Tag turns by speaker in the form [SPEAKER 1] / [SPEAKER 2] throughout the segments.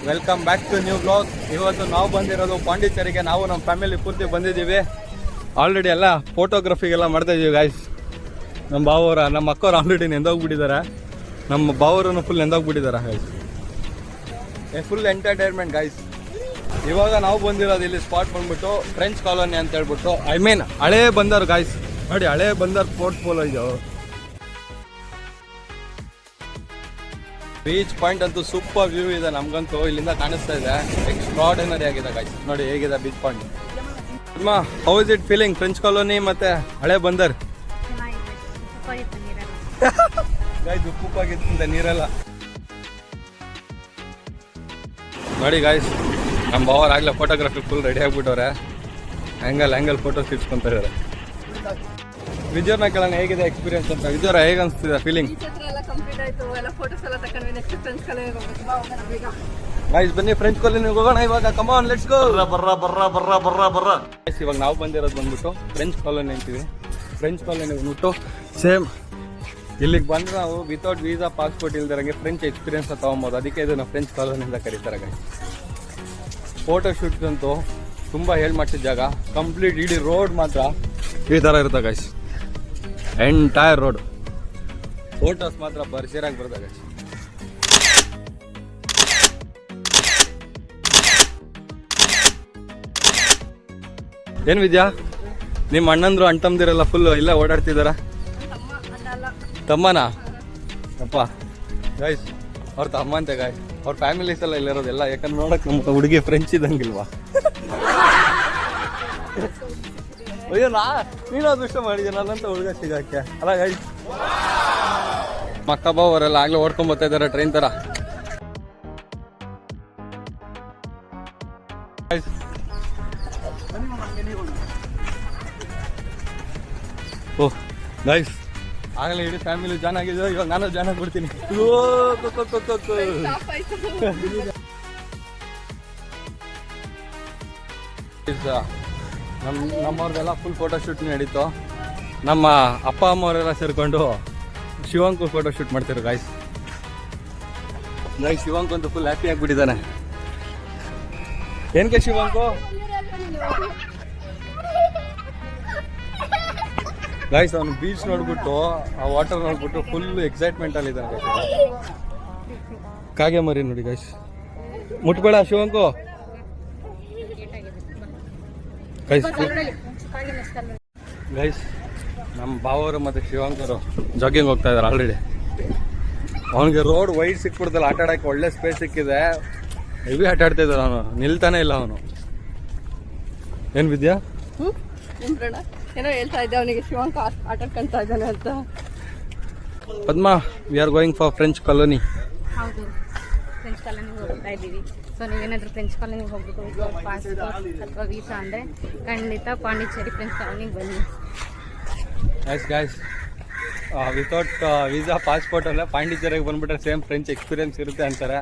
[SPEAKER 1] Welcome back to new blog. ಇವತ್ತು ನಾವು ಬಂದಿರೋದು ಪಾಂಡಿಚೇರಿಗೆ. ನಾವು ನಮ್ಮ ಫ್ಯಾಮಿಲಿ ಪೂರ್ತಿ ಬಂದಿದ್ದೀವಿ. ಆಲ್ರೆಡಿ ಎಲ್ಲ ಫೋಟೋಗ್ರಫಿಗೆಲ್ಲ ಮಾಡ್ತಾ ಇದೀವಿ ಗಾಯ್ಸ್. ನಮ್ಮ ಬಾವರ ನಮ್ಮ ಅಕ್ಕವ್ರು ಆಲ್ರೆಡಿ ನೆಂದೋಗ್ಬಿಟ್ಟಿದ್ದಾರೆ. ನಮ್ಮ ಬಾವರನ್ನು ಫುಲ್ ನೆಂದೋಗ್ಬಿಟ್ಟಿದ್ದಾರೆ ಗಾಯ್ಸ್. Full entertainment guys. ಇವಾಗ ನಾವು ಬಂದಿರೋದು ಇಲ್ಲಿ ಸ್ಪಾಟ್ ಬಂದ್ಬಿಟ್ಟು ಫ್ರೆಂಚ್ ಕಾಲೋನಿ ಅಂತ ಹೇಳ್ಬಿಟ್ಟು, ಐ ಮೀನ್ ಹಳೇ ಬಂದರ್ ಗಾಯ್ಸ್. ನೋಡಿ ಹಳೇ ಬಂದರ್ ಪೋರ್ಟ್ಫೋಲಿಯೋ ಇದು. ಬೀಚ್ ಪಾಯಿಂಟ್ ಅಂತೂ ಸೂಪರ್ ವ್ಯೂ ಇದೆ. ನಮ್ಗಂತೂ ಇಲ್ಲಿಂದ ಕಾಣಿಸ್ತಾ ಇದೆ. ಎಕ್ಸ್ಟ್ರಾರ್ಡಿನರಿ ಆಗಿದೆ ಗಾಯ್ಸ್. ನೋಡಿ ಹೇಗಿದೆ beach point. How is it feeling French colony ಮತ್ತೆ ಹಳೆ ಬಂದರ್? ಗಾಯ್ಸ್ ಉಪ್ಪುಪ್ಪಾಗಿತ್ತು ನೀರೆಲ್ಲ. ನೋಡಿ ಗಾಯ್ಸ್, ನಮ್ಮ ಬಾವರ್ ಆಗ್ಲೇ ಫೋಟೋಗ್ರಫಿ ಫುಲ್ ರೆಡಿ ಆಗ್ಬಿಟ್ಟವ್ರೆ. ಆ್ಯಂಗಲ್ ಫೋಟೋಸ್ ಇಟ್ಕೊಂತ ಇದ್ದಾರೆ. ವಿಜಯರ್ನ ಕೇಳೋಣ ಹೇಗಿದೆ ಎಕ್ಸ್ಪೀರಿಯನ್ಸ್ ಅಂತ. ವಿಜಯರ ಹೇಗೆ ಅನಿಸ್ತಿದೆ ಫೀಲಿಂಗ್? ಗೈಸ್ ಬನ್ನಿ ಫ್ರೆಂಚ್ ಕಾಲೋನಿಗೆ ಹೋಗೋಣ ಇವಾಗ. Come on let's go. ಬರ್ರ. ಇವಾಗ ನಾವು ಬಂದಿರೋದು ಬಂದ್ಬಿಟ್ಟು ಫ್ರೆಂಚ್ ಕಾಲೋನಿ ಅಂತೀವಿ. ಫ್ರೆಂಚ್ ಕಾಲೋನಿ ಬಂದ್ಬಿಟ್ಟು ಸೇಮ್ ಇಲ್ಲಿಗೆ ಬಂದ್ರೆ ನಾವು ವಿತೌಟ್ ವೀಸಾ ಪಾಸ್ಪೋರ್ಟ್ ಇಲ್ದಿರಂಗೆ ಫ್ರೆಂಚ್ ಎಕ್ಸ್ಪೀರಿಯನ್ಸ್ ತೊಗೊಬೋದು. ಅದಕ್ಕೆ ಇದನ್ನು ಫ್ರೆಂಚ್ ಕಾಲೋನಿ ಅಂತ ಕರೀತಾರೆ ಗೈಸ್. ಫೋಟೋ ಶೂಟ್ಸ್ ಅಂತೂ ತುಂಬ ಮಾಡ್ಸಿದ ಜಾಗ. ಕಂಪ್ಲೀಟ್ ಇಡೀ ರೋಡ್ ಮಾತ್ರ ಈ ಥರ ಇರುತ್ತೆ ಗೈಸ್. Entire road. ಫೋಟೋಸ್ ಮಾತ್ರ ಬರ್ಜರಾಗಿ ಬರ್ತದೆ ಗೈಸ್. ಏನು ವಿದ್ಯಾ, ನಿಮ್ಮ ಅಣ್ಣಂದ್ರು ಅಣ್ತಮ್ದಿರೆಲ್ಲ ಫುಲ್ ಇಲ್ಲ ಓಡಾಡ್ತಿದಾರ? ತಮ್ಮನಾ? ಅಪ್ಪ ಗೈಸ್ ಅವ್ರ ತಮ್ಮ ಅಂತೆ ಗಾಯ್ಸ್. ಅವ್ರ ಫ್ಯಾಮಿಲೀಸ್ ಎಲ್ಲ ಇಲ್ಲಿರೋದೆಲ್ಲ. ಯಾಕಂದ್ರೆ ನೋಡಕ್ ನಮ್ಮ ಹುಡುಗಿ ಫ್ರೆಂಚ್ ಇದ್ದಂಗಿಲ್ವಾ? ಅಯ್ಯೋ ನೀನು ಅದೃಷ್ಟ ಮಾಡಿದ್ಯ ನನ್ನಂತ ಹುಡುಗ ಸಿಗಾಕೆ ಅಲ್ಲ ಗೈಸ್. ಮಕ್ಕ ಬಾವ ಅವರೆಲ್ಲ ಆಗ್ಲೇ ಓಡ್ಕೊಂಡ್ ಬರ್ತಾ ಇದಾರೆ ಟ್ರೈನ್ ತರ. ಓಹ್ ಗೈಸ್, ಆಗಲೇ ಇಡೀ ಫ್ಯಾಮಿಲಿ ಜಾನ್ ಆಗಿದ್ರು. ಇವಾಗ ನಾನು ಜಾನ್ ಆಗ್ಬಿಡ್ತೀನಿ. ನಮ್ಮವ್ರದೆಲ್ಲ ಫುಲ್ ಫೋಟೋ ಶೂಟ್ ನಡೀತು. ನಮ್ಮ ಅಪ್ಪ ಅಮ್ಮವರೆಲ್ಲ ಸೇರ್ಕೊಂಡು ಶಿವಂಕು ಫೋಟೋ ಶೂಟ್ ಮಾಡ್ತಿರು ಗಾಯ್ಸ್. ಶಿವಂಕು ಅಂತೂ ಫುಲ್ ಹ್ಯಾಪಿ ಆಗಿಬಿಟ್ಟಿದ್ದಾನೆ. ಏನ್ಕೆ ಶಿವಂಕು ಗಾಯ್ಸ್? ಅವನು ಬೀಚ್ ನೋಡ್ಬಿಟ್ಟು ಆ ವಾಟರ್ ನೋಡ್ಬಿಟ್ಟು ಫುಲ್ ಎಕ್ಸೈಟ್ಮೆಂಟ್ ಅಲ್ಲಿ ಇದ್ದಾನೆ ಕಾಗೆ ಮರಿ ನೋಡಿ ಗಾಯ್ಸ್. ಮುಟ್ಬೇಡ ಶಿವಂಕು ಗೈಸ್. ನಮ್ಮ ಬಾವರು ಮತ್ತು ಶಿವಂಕರು ಜಾಗಿಂಗ್ ಹೋಗ್ತಾ ಇದ್ದಾರೆ ಆಲ್ರೆಡಿ. ಅವನಿಗೆ ರೋಡ್ ವೈಡ್ ಸಿಕ್ಬಿಡ್ತಲ್ಲ, ಆಟ ಆಡೋಕ್ಕೆ ಒಳ್ಳೆ ಸ್ಪೇಸ್ ಸಿಕ್ಕಿದೆ. ಹೆವಿ ಆಟ ಆಡ್ತಾ ಇದ್ದಾನೆ ಅವನು, ನಿಲ್ತಾನೆ ಇಲ್ಲ ಅವನು. ಏನು ವಿದ್ಯಾ
[SPEAKER 2] ಏನೋ ಹೇಳ್ತಾ ಇದ್ದೆ ಅವನಿಗೆ, ಶಿವಂಕ ಆಟ ಆಡ್ಕೊಂತ ಇದ್ದಾನೆ ಅಂತ.
[SPEAKER 1] Padma, we are going for French colony.
[SPEAKER 2] ಹೌದು, ಫ್ರೆಂಚ್ ಕಾಲೋನಿಗೆ ಹೋಗ್ತಾ ಇದ್ದೀವಿ. ಸೊ ನೀವೇನಾದರೂ ಫ್ರೆಂಚ್ ಕಾಲೋನಿಗೆ ಹೋಗ್ಬಿಟ್ಟು ಪಾಸ್ಪೋರ್ಟ್ ಅಥವಾ ವೀಸಾ ಅಂದರೆ ಖಂಡಿತ ಪಾಂಡಿಚೇರಿ ಫ್ರೆಂಚ್ ಕಾಲೋನಿಗೆ ಬನ್ನಿ.
[SPEAKER 1] ಗಾಯ್ಸ್ ವಿತೌಟ್ ವೀಸಾ ಪಾಸ್ಪೋರ್ಟ್ ಅಲ್ಲ ಪಾಂಡಿಚೇರಿಗೆ ಬಂದುಬಿಟ್ರೆ ಸೇಮ್ ಫ್ರೆಂಚ್ ಎಕ್ಸ್ಪೀರಿಯನ್ಸ್ ಇರುತ್ತೆ ಅಂತಾರೆ.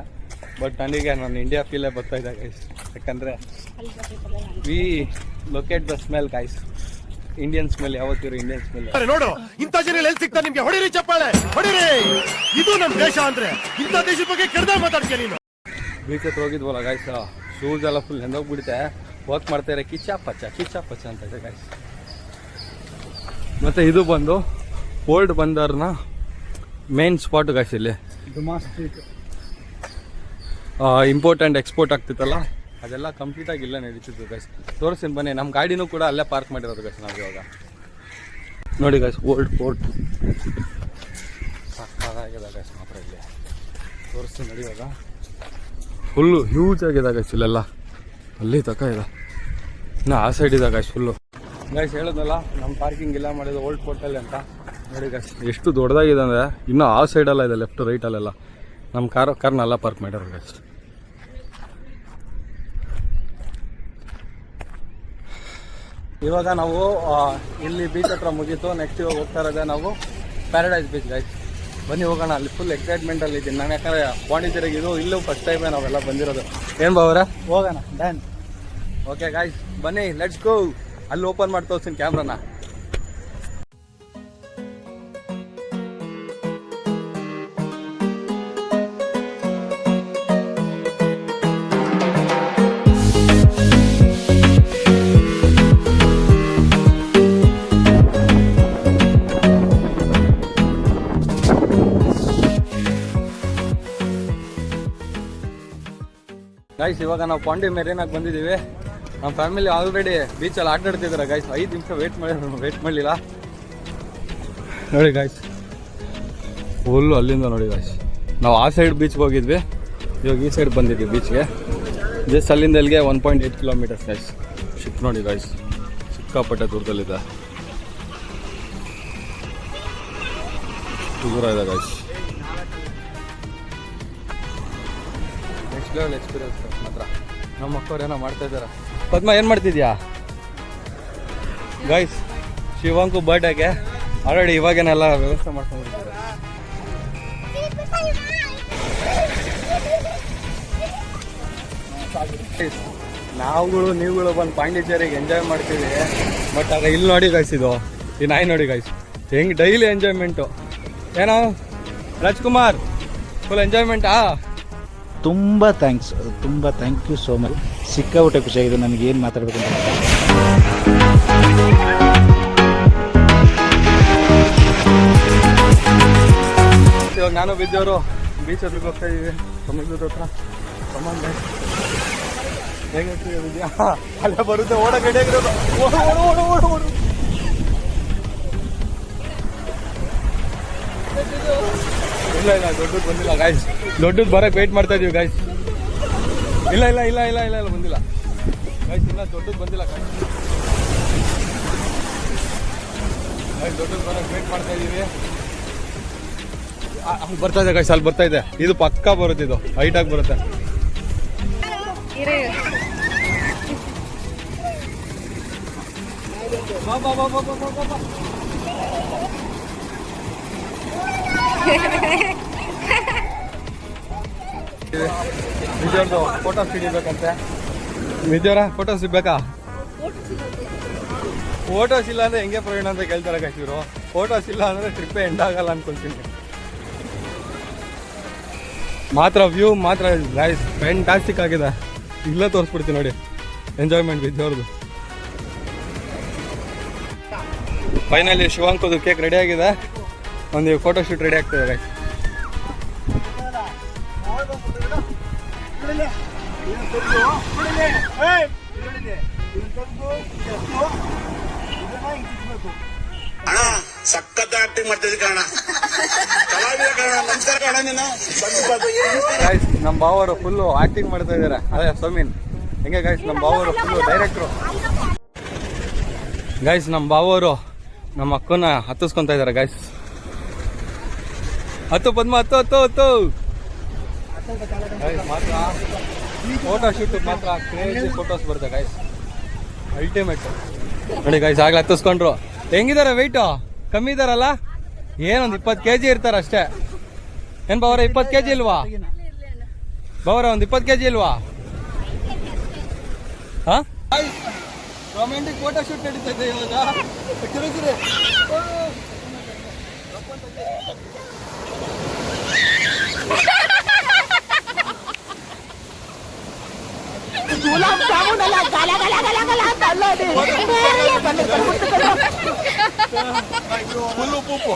[SPEAKER 1] ಬಟ್ ನನಗೆ ನಾನು ಇಂಡಿಯಾ ಫೀಲೇ ಬರ್ತಾ ಇದೆ ಗೈಸ್. ಯಾಕಂದರೆ we locate the smell guys. Indian smell ಯಾವತ್ತಿರೋ ಇಂಡಿಯನ್ ಸ್ಮೆಲ್.
[SPEAKER 3] ನೋಡು ಇಂಥ ಜನ ಎಲ್ಲಿ ಸಿಗ್ತಾ ನಿಮ್ಗೆ? ಹೊಡಿರಿ ಚಪ್ಪಾಳೆ ಹೊಡಿರಿ. ಇದು ನಮ್ಮ ದೇಶ ಅಂದ್ರೆ ಇಂಥ ದೇಶದ ಬಗ್ಗೆ ಕೆಡ್ದ ಮಾತಾಡ್ತೀಯ ನೀನು.
[SPEAKER 1] ಬೀಚ್ ಹತ್ರ ಹೋಗಿದ್ವಲ್ಲ ಗಾಯ್ಸ್, ಶೂಸ್ ಎಲ್ಲ ಫುಲ್ ನೆಂದೋಗ್ಬಿಡುತ್ತೆ. ವರ್ಕ್ ಮಾಡ್ತಾರೆ ಕಿಚ್ಚ ಪಚ್ಚ ಅಂತ ಇದೆ ಗಾಯ್ಸ್. ಮತ್ತು ಇದು ಬಂದು ಓಲ್ಡ್ ಬಂದರ್ನ ಮೇನ್ ಸ್ಪಾಟ್ ಗಾಯ್ಸ್. ಇಲ್ಲಿ ಇಂಪೋರ್ಟ್ ಆ್ಯಂಡ್ ಎಕ್ಸ್ಪೋರ್ಟ್ ಆಗ್ತಿತ್ತಲ್ಲ, ಅದೆಲ್ಲ ಕಂಪ್ಲೀಟಾಗಿ ಇಲ್ಲೇ ನಡೀತಿತ್ತು ಗೈಸ್. ತೋರಿಸ್ತೀನಿ ಬನ್ನಿ. ನಮ್ಮ ಗಾಡಿನೂ ಕೂಡ ಅಲ್ಲೇ ಪಾರ್ಕ್ ಮಾಡಿರೋದು ಗೈಸ್ ನಾವು ಇವಾಗ. ನೋಡಿ ಗೈಸ್, ಓಲ್ಡ್ ಫೋರ್ಟ್ ಸಕ್ಕತ್ತಾಗಿದೆ ಗೈಸ್. ಮಾತ್ರ ಇಲ್ಲಿ ತೋರಿಸ್ತೀನಿ ನೋಡಿ. ಇವಾಗ ಫುಲ್ಲು ಹ್ಯೂಜ್ ಆಗಿದೆ ಗೈಸ್ ಇಲ್ಲೆಲ್ಲ. ಅಲ್ಲಿ ತಕ ಇದೆ, ಇನ್ನು ಆ ಸೈಡ್ ಇದೆ ಗೈಸ್ ಫುಲ್ಲು. ಗೈಸ್ ಹೇಳಿದ್ನಲ್ಲ ನಮ್ಮ ಪಾರ್ಕಿಂಗ್ ಇಲ್ಲ ಮಾಡಿದ್ದು ಓಲ್ಡ್ ಫೋರ್ಟಲ್ಲಿ ಅಂತ. ನೋಡಿ ಗೈಸ್ ಎಷ್ಟು ದೊಡ್ಡದಾಗಿದೆ ಅಂದರೆ ಇನ್ನೂ ಆ ಸೈಡೆಲ್ಲ ಇದೆ, ಲೆಫ್ಟ್ ರೈಟಲ್ಲೆಲ್ಲ ನಮ್ಮ ಕಾರ್ನೆಲ್ಲ ಪಾರ್ಕ್ ಮಾಡಿರೋದು ಗೈಸ್. ಇವಾಗ ನಾವು ಇಲ್ಲಿ ಬೀಚ್ ಹತ್ರ ಮುಗೀತು. ನೆಕ್ಸ್ಟ್ ಇವಾಗ ಹೋಗ್ತಾ ಇರೋದೇ ನಾವು ಪ್ಯಾರಡೈಸ್ ಬೀಚ್ ಗೈಸ್. ಬನ್ನಿ ಹೋಗೋಣ. ಅಲ್ಲಿ ಫುಲ್ ಎಕ್ಸೈಟ್ಮೆಂಟಲ್ಲಿ ಇದ್ದೀನಿ ನಾನು, ಯಾಕಂದರೆ ಪಾಂಡಿಚೇರಿಗೆ ಇಲ್ಲೂ ಫಸ್ಟ್ ಟೈಮೇ ನಾವೆಲ್ಲ ಬಂದಿರೋದು. ಏನು ಬಾವ್ರೆ
[SPEAKER 4] ಹೋಗೋಣ ಡನ್.
[SPEAKER 1] ಓಕೆ ಗಾಯ್ಸ್ ಬನ್ನಿ ಲೆಟ್ಸ್ ಗೋ. ಅಲ್ಲಿ ಓಪನ್ ಮಾಡಿ ತೋರಿಸ್ತೀನಿ ಕ್ಯಾಮ್ರಾನ. ಗೈಸ್ ಇವಾಗ ನಾವು ಪಾಂಡಿ ಮೆರೀನಾಗಿ ಬಂದಿದ್ದೀವಿ. ನಮ್ಮ ಫ್ಯಾಮಿಲಿ ಆಲ್ರೆಡಿ ಬೀಚಲ್ಲಿ ಆಟ ಆಡ್ತಿದ್ದಾರೆ ಗೈಸ್. 5 ನಿಮಿಷ ವೇಟ್ ಮಾಡಲಿಲ್ಲ ನೋಡಿ ಗೈಸ್. ಫುಲ್ಲು ಅಲ್ಲಿಂದ ನೋಡಿ ಗೈಸ್. ನಾವು ಆ ಸೈಡ್ ಬೀಚ್ಗೆ ಹೋಗಿದ್ವಿ, ಇವಾಗ ಈ ಸೈಡ್ ಬಂದಿದ್ವಿ ಬೀಚ್ಗೆ. ಜಸ್ಟ್ ಅಲ್ಲಿಂದ ಇಲ್ಲಿಗೆ 1.8 ಕಿಲೋಮೀಟರ್ಸ್ ಗೈಸ್. ಶಿಪ್ ನೋಡಿ ಗೈಸ್, ಸಿಕ್ಕಾಪಟ್ಟೆ ದೂರದಲ್ಲಿದೆ, ದೂರ ಇದೆ ಗೈಸ್. ನೆಕ್ಸ್ಟ್ ಲೆವೆಲ್ ಎಕ್ಸ್ಪೀರಿಯನ್ಸ್ ಮಾತ್ರ. ನಮ್ಮ ಮಕ್ಕಳು ಏನೋ ಮಾಡ್ತಾ ಇದ್ದಾರೆ. ಪದ್ಮ ಏನು ಮಾಡ್ತಿದ್ಯಾ ಗೈಸ್? ಶಿವಂಕು ಬರ್ಡೇಗೆ ಆಲ್ರೆಡಿ ಇವಾಗೇನೆಲ್ಲ ವ್ಯವಸ್ಥೆ ಮಾಡ್ಕೊಂಡಿದ್ದಾರೆ. ನಾವುಗಳು ನೀವುಗಳು ಬಂದು ಪಾಂಡಿಚೇರಿಗೆ ಎಂಜಾಯ್ ಮಾಡ್ತೀವಿ. ಬಟ್ ಆಗ ಇಲ್ಲಿ ನೋಡಿ ಗೈಸ್, ಇದು ಈ ನಾಯಿ ನೋಡಿ ಗೈಸ್, ಹೆಂಗೆ ಡೈಲಿ ಎಂಜಾಯ್ಮೆಂಟು. ಏನೋ ರಾಜ್ಕುಮಾರ್ ಫುಲ್ ಎಂಜಾಯ್ಮೆಂಟಾ?
[SPEAKER 4] ತುಂಬ ಥ್ಯಾಂಕ್ಸ್, ತುಂಬ ಥ್ಯಾಂಕ್ ಯು ಸೋ ಮಚ್. ಸಿಕ್ಕಾಬಿಟ್ಟೆ ಖುಷಿಯಾಗಿದೆ ನನಗೆ. ಏನು ಮಾತಾಡಬೇಕು ಅಂತ
[SPEAKER 1] ಇವಾಗ ನಾನು ಬಿದ್ದವರು ಬೀಚ್ ಹತ್ರಕ್ಕೆ ಹೋಗ್ತಾ ಇದ್ದೀವಿ, ಸಮುದ್ರದ ಹತ್ರ. ಸಮಂದ ಹೇಗೆ ವಿದ್ಯಾ ಅಲ್ಲೇ ಬರುತ್ತೆ, ಓಡ ಗಡಿಯಾಗಿರೋದು. ಇಲ್ಲ ದೊಡ್ಡದು ಬಂದಿಲ್ಲ ಗಾಯ್ಸ್. ದೊಡ್ಡದು ಬರಕ್ಕೆ ವೆಯ್ಟ್ ಮಾಡ್ತಾ ಇದೀವಿ ಗಾಯ್ಸ್. ಇಲ್ಲ ಬಂದಿಲ್ಲ ಗಾಯ್ಸ್, ಇಲ್ಲ ದೊಡ್ಡದು ಬಂದಿಲ್ಲ ಗಾಯ್ಸ್. ದೊಡ್ಡದು ಬರಕ್ಕೆ ವೆಯ್ಟ್ ಮಾಡ್ತಾ ಇದೀವಿ. ಬರ್ತಾ ಇದೆ ಗಾಯ್ಸ್, ಅಲ್ಲಿ ಬರ್ತಾ ಇದೆ. ಇದು ಪಕ್ಕಾ ಬರುತ್ತೆ, ಇದು ಹೈಟಾಗಿ ಬರುತ್ತೆ. ವಿಜಯವ್ರದ್ದು ಫೋಟೋಸ್ ಹಿಡಿಬೇಕಂತೆ. ವಿಜಯವರ ಫೋಟೋಸ್ ಸಿಗ್ಬೇಕಾ? ಫೋಟೋಸ್ ಇಲ್ಲ ಅಂದ್ರೆ ಹೆಂಗೆ ಪ್ರವೀಣ್ ಅಂತ ಕೇಳ್ತಾರೆ ಗಾಯ್ಸ್ ಇವರು. ಫೋಟೋಸ್ ಇಲ್ಲ ಅಂದ್ರೆ ಟ್ರಿಪ್ಪೇ ಎಂಡ್ ಆಗಲ್ಲ ಅನ್ಕೊಳ್ತೀನಿ. ಮಾತ್ರ ವ್ಯೂ ಮಾತ್ರ ಗಾಯ್ಸ್ ಫ್ಯಾಂಟಾಸ್ಟಿಕ್ ಆಗಿದೆ. ಇಲ್ಲೇ ತೋರಿಸ್ಬಿಡ್ತೀನಿ ನೋಡಿ ಎಂಜಾಯ್ಮೆಂಟ್ ವಿಜಯವ್ರದ್ದು. ಫೈನಲಿ ಶಿವಾಂಕದು ಕೇಕ್ ರೆಡಿ ಆಗಿದೆ. ಒಂದು ಫೋಟೋ ಶೂಟ್ ರೆಡಿ ಆಗ್ತದೆ ಗಾಯ್ಸ್.
[SPEAKER 5] ಅಣ್ಣ ಸಖತ್ ಆಕ್ಟಿಂಗ್ ಮಾಡ್ತಿದ್ದೆ ಕಾರಣ, ಕಲಾವಿದ ಕಾರಣ, ನಮಸ್ಕಾರ ಕಾರಣ. ನೀನು
[SPEAKER 1] ಗೈಸ್ ನಮ್ಮ ಬಾವರು ಫುಲ್ಲು ಆಕ್ಟಿಂಗ್ ಮಾಡ್ತಾ ಇದ್ದಾರೆ. ಅದೇ ಸಮೀನ್ ಹೆಂಗೆ ಗೈಸ್, ನಮ್ಮ ಬಾವರು ಫುಲ್ಲು ಡೈರೆಕ್ಟ್ರು ಗೈಸ್. ನಮ್ಮ ಬಾವರು ನಮ್ಮ ಅಕ್ಕನ ಹತ್ತಿಸ್ಕೊತಾ ಇದ್ದಾರೆ ಗೈಸ್. ಹತ್ತು ಪದ್ಮ, ಹತ್ತು ಗೈಸ್. ಮಾತ್ರ ಫೋಟೋ ಶೂಟ್ ಮಾತ್ರ ಕ್ರೇಜಿ ಫೋಟೋಸ್ ಬರುತ್ತೆ ಗೈಸ್, ಅಲ್ಟಿಮೇಟ್ ನೋಡಿ ಗೈಸ್. ಆಗ್ಲೇ ಹತ್ತಿಸ್ಕೊಂಡ್ರು. ಹೆಂಗಿದಾರೆ ವೆಯ್ಟು? ಕಮ್ಮಿ ಇದಾರಲ್ಲ? ಏನೊಂದು 20 kg ಇರ್ತಾರೆ ಅಷ್ಟೇ. ಏನ್ ಬಾವರ 20 kg ಇಲ್ವಾ ಬಾವರ? ಒಂದು 20 kg ಇಲ್ವಾ? ಹಾ ರೊಮ್ಯಾಂಟಿಕ್ ಫೋಟೋ ಶೂಟ್ ನಡೀತಾ ಇದೆ ಇವಾಗ.
[SPEAKER 6] ಗುಲಾಬ್ ಜಾಮೂನ್ ಅಲ್ಲ, ಗಲ ಗಲ ಗಲ ಗಲ ಅಂತ ಅಲ್ಲೋಡಿ.
[SPEAKER 1] ಫುಲ್ಲು ಪೂಪು.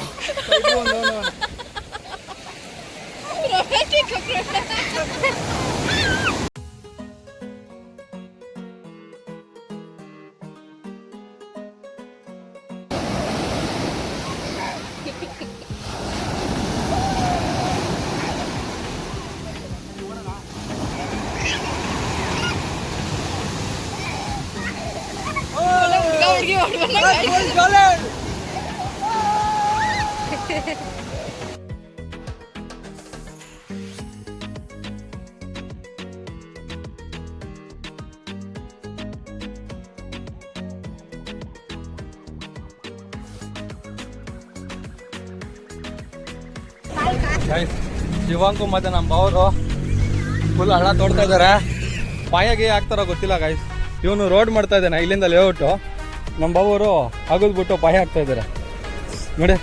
[SPEAKER 1] ಗೈಸ್ ಶಿವಾಂಕು ಮತ್ತು ನಮ್ಮ ಬಾವರು ಫುಲ್ ಹಳ್ಳ ತೋಡ್ತಾ ಇದ್ದಾರೆ. ಪಾಯಾಗಿ ಹಾಕ್ತಾರೋ ಗೊತ್ತಿಲ್ಲ ಗೈಸ್. ಇವನು ರೋಡ್ ಮಾಡ್ತಾ ಇದ್ದಾನೆ ಇಲ್ಲಿಂದ ಲೇಔಟು. ನಮ್ಮ ಬಾವರು ಅಗದ್ಬಿಟ್ಟು ಪಾಯ ಹಾಕ್ತಾ ಇದ್ದಾರೆ ನೋಡಿ.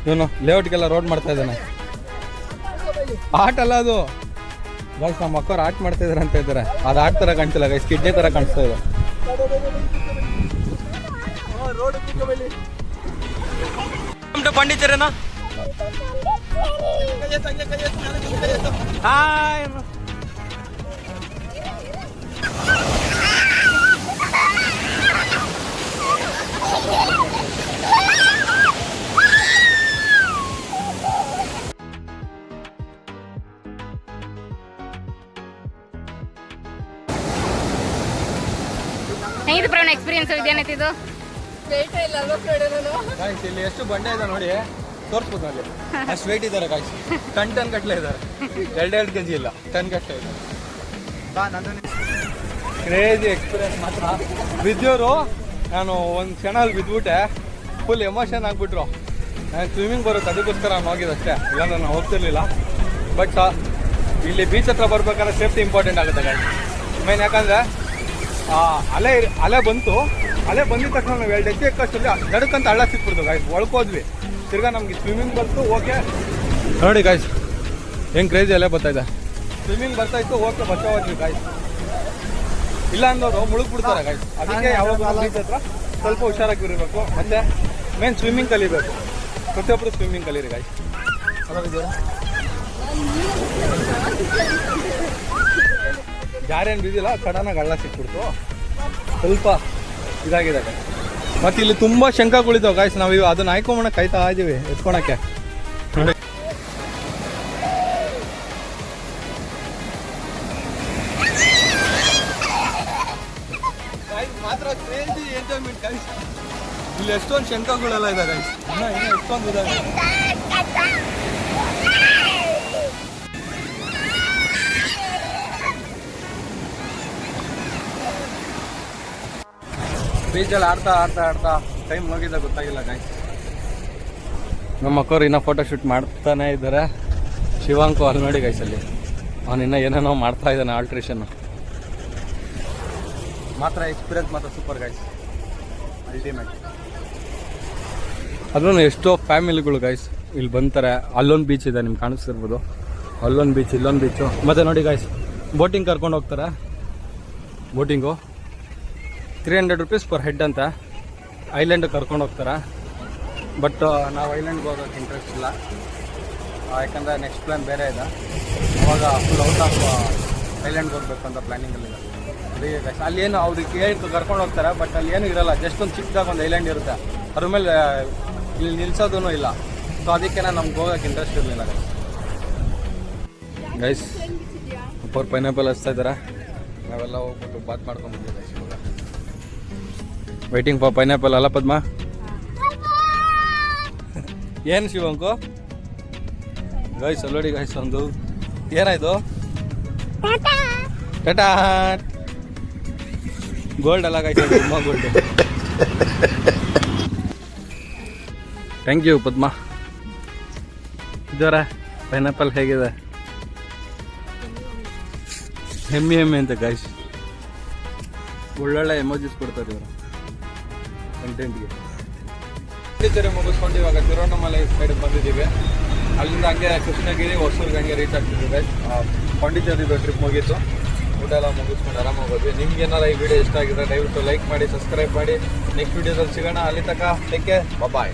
[SPEAKER 1] ಇವನು ಲೇಔಟ್ಗೆಲ್ಲ ರೋಡ್ ಮಾಡ್ತಾ ಇದ್ದಾನೆ. ಆಟ ಅಲ್ಲ ಅದು ಗೈಸ್, ನಮ್ಮ ಮಕ್ಕಳು ಆಟ ಮಾಡ್ತಾ ಇದಾರೆ ಅಂತ ಇದ್ದಾರೆ. ಅದು ಆಟ ಥರ ಕಾಣ್ತಿಲ್ಲ ಗೈಸ್, ಕಿಡ್ನಿ ಥರ ಕಾಣಿಸ್ತಾ ಇದೆ. ಪಾಂಡಿಚೇರಿನಾ ಹಾಯ್.
[SPEAKER 2] ಹೆಂಗಿದೆ ಪ್ರವೀಣ್ ಎಕ್ಸ್ಪೀರಿಯನ್ಸ್ ಇದೇನೈತಿ ಇದು?
[SPEAKER 1] ಗಾಯ್ಸ್ ಇಲ್ಲಿ ಎಷ್ಟು ಬಂಡೆ ಇದೆ ನೋಡಿ, ತೋರಿಸ್ಬೋದು ಅಲ್ಲಿ. ಅಷ್ಟು ವೆಯ್ಟ್ ಇದ್ದಾರೆ ಗಾಯ್ಸ್, ಟನ್ ಗಟ್ಟಲೆ ಇದ್ದಾರೆ. 2 kg ಇಲ್ಲ, ಟನ್ ಗಟ್ಟಲೆ ಇದ್ದಾರೆ. ಕ್ರೇಜಿ ಎಕ್ಸ್ಪೀರಿಯನ್ಸ್ ಮಾತ್ರ. ಬಿದ್ದೋರು ನಾನು ಒಂದು ಕ್ಷಣಲ್ಲಿ ಬಿದ್ದುಬಿಟ್ಟೆ, ಫುಲ್ ಎಮೋಷನ್ ಆಗಿಬಿಟ್ರು. ನಾನು ಸ್ವಿಮ್ಮಿಂಗ್ ಬರುತ್ತೆ ಅದಕ್ಕೋಸ್ಕರ ನಾನು ಹೋಗಿದ್ದಷ್ಟೇ, ಇಲ್ಲಾಂದ್ರೆ ನಾನು ಹೋಗ್ತಿರ್ಲಿಲ್ಲ. ಬಟ್ ಇಲ್ಲಿ ಬೀಚ್ ಹತ್ರ ಬರ್ಬೇಕಾದ್ರೆ ಸೇಫ್ಟಿ ಇಂಪಾರ್ಟೆಂಟ್ ಆಗುತ್ತೆ ಗಾಯ್ಸ್. ಮೇನ್ ಯಾಕಂದರೆ ಅಲೆ ಬಂದಿದ ತಕ್ಷಣ ನಾವು 2 ಹೆಜ್ಜೆ ಎಕ್ಕಷ್ಟಲ್ಲಿ ನಡುಕಂತ ಹಳ್ಳ ಸಿಕ್ಬಿಡ್ತು ಗಾಯ್ಸ್. ಒಳ್ಕೋದ್ವಿ, ತಿರ್ಗಾ ನಮಗೆ ಸ್ವಿಮ್ಮಿಂಗ್ ಬಂತು. ಓಕೆ ನೋಡಿ ಗಾಯ್ಸ್ ಹೆಂಗೆ ಕ್ರೇಜಿ ಅಲೆ ಬರ್ತಾಯಿದೆ. ಸ್ವಿಮ್ಮಿಂಗ್ ಬರ್ತಾಯಿತ್ತು, ಓಕೆ ಬಚಾವಾದ್ವಿ ಗಾಯ್ಸ್. ಇಲ್ಲ ಅಂದವರು ಮುಳುಗ್ಬಿಡ್ತಾರೆ ಗಾಯ್ಸ್. ಅದಕ್ಕೆ ಯಾವಾಗ ಬೀಚ್ ಹತ್ರ ಸ್ವಲ್ಪ ಹುಷಾರಾಗಿರಬೇಕು. ಮತ್ತು ಮೇನ್ ಸ್ವಿಮ್ಮಿಂಗ್ ಕಲಿಬೇಕು. ಪ್ರತಿಯೊಬ್ಬರು ಸ್ವಿಮ್ಮಿಂಗ್ ಕಲೀರಿ ಗಾಯ್ಸ್. ಯಾರೇನು ಬಿದ್ದಿಲ್ಲ, ಸಡನ್ನಾಗಿ ಹಳ್ಳ ಸಿಕ್ಬಿಡ್ತು, ಸ್ವಲ್ಪ ಇದಾಗಿದೆ. ಮತ್ತು ಇಲ್ಲಿ ತುಂಬ ಶಂಖಗಳಿದ್ದಾವೆ ಗಾಯ್ಸ್. ನಾವು ಅದನ್ನ ಹಾಯ್ಕೊಂಬಣ ಕಾಯ್ತಾ ಇದ್ದೀವಿ ಎತ್ಕೊಳಕ್ಕೆ ನೋಡಿ. ಮಾತ್ರ ಕ್ರೇಜಿ ಎಂಜಾಯ್ಮೆಂಟ್ ಗಾಯ್ಸ್. ಇಲ್ಲಿ ಎಷ್ಟೊಂದು ಶಂಖಗಳೆಲ್ಲ ಇದೆ ಗಾಯ್ಸ್, ಇನ್ನೂ ಎಷ್ಟೊಂದು ಇದಾವೆ. ಬೀಚಲ್ಲಿ ಆಡ್ತಾ ಟೈಮ್ ಹೋಗಿದ್ದ ಗೊತ್ತಾಗಿಲ್ಲ ಗಾಯ್ಸ್. ನಮ್ಮ ಅಕ್ಕವ್ರು ಇನ್ನೂ ಫೋಟೋ ಶೂಟ್ ಮಾಡ್ತಾನೆ ಇದ್ದಾರೆ. ಶಿವಾಂಕು ಅಲ್ಲಿ ನೋಡಿ ಗಾಯ್ಸ್, ಅಲ್ಲಿ ಅವನು ಇನ್ನೂ ಏನೇನೋ ಮಾಡ್ತಾ ಇದ್ದಾನೆ ಆಲ್ಟ್ರೇಷನ್ನು. ಮಾತ್ರ ಎಕ್ಸ್ಪೀರಿಯನ್ಸ್ ಮಾತ್ರ ಸೂಪರ್ ಗಾಯ್ಸ್, ಅಲ್ಟಿಮೇಟ್. ಅದೂ ಎಷ್ಟೋ ಫ್ಯಾಮಿಲಿಗಳು ಗಾಯ್ಸ್ ಇಲ್ಲಿ ಬಂತಾರೆ. ಅಲ್ಲೊಂದು ಬೀಚ್ ಇದೆ ನಿಮ್ಗೆ ಕಾಣಿಸ್ತಿರ್ಬೋದು, ಅಲ್ಲೊಂದು ಬೀಚ್, ಇಲ್ಲೊಂದು ಬೀಚು. ಮತ್ತು ನೋಡಿ ಗಾಯ್ಸ್ ಬೋಟಿಂಗ್ ಕರ್ಕೊಂಡು ಹೋಗ್ತಾರೆ. ಬೋಟಿಂಗು 300 rupees ಪರ್ ಹೆಡ್ ಅಂತ ಐಲ್ಯಾಂಡ್ ಕರ್ಕೊಂಡು ಹೋಗ್ತಾರೆ. ಬಟ್ ನಾವು ಐಲ್ಯಾಂಡ್ಗೆ ಹೋಗೋಕ್ಕೆ ಇಂಟ್ರೆಸ್ಟ್ ಇಲ್ಲ, ಯಾಕಂದರೆ ನೆಕ್ಸ್ಟ್ ಪ್ಲ್ಯಾನ್ ಬೇರೆ ಇದೆ. ಅವಾಗ ಫುಲ್ ಔಟ್ ಆಫ್ ಐಲ್ಯಾಂಡ್ಗೆ ಹೋಗ್ಬೇಕು ಅಂತ ಪ್ಲ್ಯಾನಿಂಗಲ್ಲಿದೆ. ಅದೇ ಗಾಯ್ಸ್ ಅಲ್ಲಿ ಏನು ಅವ್ರಿಗೆ ಕರ್ಕೊಂಡು ಹೋಗ್ತಾರೆ, ಬಟ್ ಅಲ್ಲಿ ಏನೂ ಇರೋಲ್ಲ. ಜಸ್ಟ್ ಒಂದು ಚಿಕ್ಕದಾಗ ಒಂದು ಐಲ್ಯಾಂಡ್ ಇರುತ್ತೆ, ಅದ್ರ ಮೇಲೆ ಇಲ್ಲಿ ನಿಲ್ಸೋದೂ ಇಲ್ಲ. ಸೊ ಅದಕ್ಕೆ ನಮ್ಗೆ ಹೋಗೋಕ್ಕೆ ಇಂಟ್ರೆಸ್ಟ್ ಇರಲಿಲ್ಲ ಗೈಸ್. ಅವ್ರು ಪೈನಾಪಲ್ ಹಚ್ತಾ ಇದ್ದಾರೆ, ನಾವೆಲ್ಲ ಹೋಗ್ಬಿಟ್ಟು ಬಾತ್ ಮಾಡ್ಕೊಂಡು ಬಂದಿದ್ದೀವಿ ಗೈಸ್. ಇವಾಗ ವೇಟಿಂಗ್ ಫಾರ್ ಪೈನಾಪಲ್ ಅಲ್ಲ ಪದ್ಮ? ಏನು ಶಿವಂಕು ಗೈಸ್ ಅಲ್ಲೋಡಿ ಗೈಸ್, ಒಂದು ಏನಾಯ್ತು? ಟಾಟಾ ಗೋಲ್ಡ್ ಅಲ್ಲ ಗೈಸ್, ತುಂಬ ಗೋಲ್ಡ್. ಥ್ಯಾಂಕ್ ಯು ಪದ್ಮ. ಇದರ ಪೈನಾಪಲ್ ಹೇಗಿದೆ? ಹೆಮ್ಮೆ ಅಂತ ಗೈಸ್, ಒಳ್ಳೊಳ್ಳೆ ಎಮೋಜಿಸ್ ಕೊಡ್ತಾರೆ ಇವರು ಕಂಟೆಂಟ್ಗೆ. ಪಾಂಡಿಚೇರಿ ಮುಗಿಸ್ಕೊಂಡು ಇವಾಗ ತಿರುವಣ್ಣಾಮಲೈ ಸೈಡ್ ಬಂದಿದ್ದೀವಿ. ಅಲ್ಲಿಂದ ಹಂಗೆ ಕೃಷ್ಣಗಿರಿ, ಹೊಸೂರ್ಗೆ ಹಂಗೆ ರೀಚ್ ಆಗ್ತಿದ್ದೀವಿ ಗೈಸ್. ಪಾಂಡಿಚೇರಿದು ಟ್ರಿಪ್ ಮುಗೀತು, ಊಟ ಎಲ್ಲ ಮುಗಿಸ್ಕೊಂಡು ಆರಾಮಾಗಿ ಹೋದ್ವಿ. ನಿಮ್ಗೆ ಏನಾರ ಈ ವಿಡಿಯೋ ಇಷ್ಟ ಆಗಿದ್ರೆ ದಯವಿಟ್ಟು ಲೈಕ್ ಮಾಡಿ, ಸಬ್ಸ್ಕ್ರೈಬ್ ಮಾಡಿ. ನೆಕ್ಸ್ಟ್ ವಿಡಿಯೋದಲ್ಲಿ ಸಿಗೋಣ. ಅಲ್ಲಿ ತನಕ ಟೇಕ್ ಕೇರ್, ಬಾಯ್.